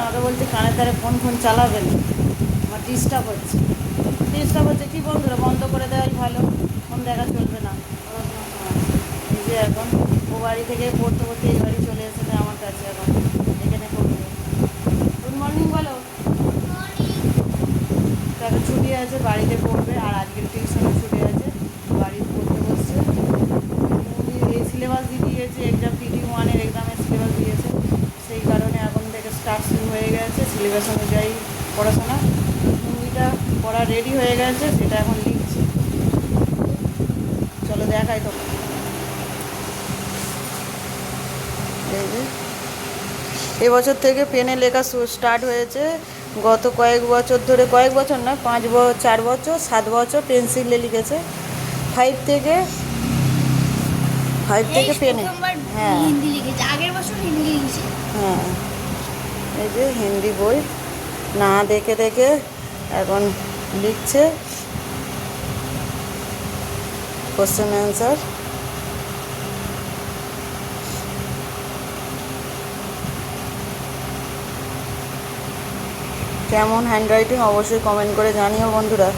আমাকে বলছে কানের ধারে ফোন চালাবেন, আমার ডিস্টার্ব হচ্ছে কী বন্ধুরা, বন্ধ করে দেওয়াই ভালো, ফোন দেখা চলবে না। এই যে এখন ও বাড়ি থেকে পড়তে পড়তে এই বাড়ি চলে এসেছে আমার কাছে, এখন এখানে পড়বে। গুড মর্নিং বলো। তারপর ছুটি আছে, বাড়িতে পড়বে, আর আজকের টিউশনে ছুটি আছে, বাড়ি পড়তে বসছে। এই সিলেবাস দিয়ে দিয়েছে, এক্সাম PT1-এর এক্সামের সিলেবাস দিয়েছে, সেই কারণে এখন থেকে স্টার্ট শুরু হয়ে গেছে সিলেবাস অনুযায়ী পড়াশোনা। মুভিটা পড়া রেডি হয়ে গেছে, সেটা এখন লিখছে। চলো দেখাই তো। এই যে এবছর থেকে পেনে লেখা স্টার্ট হয়েছে। গত কয়েক বছর ধরে, কয়েক বছর না, 4 বছর 7 বছর পেন্সিলে লিখেছে। 5 থেকে পেনে। হ্যাঁ হিন্দি লিখেছে, আগের বছর হিন্দি লিখেছে। হ্যাঁ, এই যে হিন্দি বই না দেখে দেখে এখন লিখছে কোশ্চেন অ্যান্সার। কেমন হ্যান্ডরাইটিং অবশ্যই কমেন্ট করে জানিও বন্ধুরা।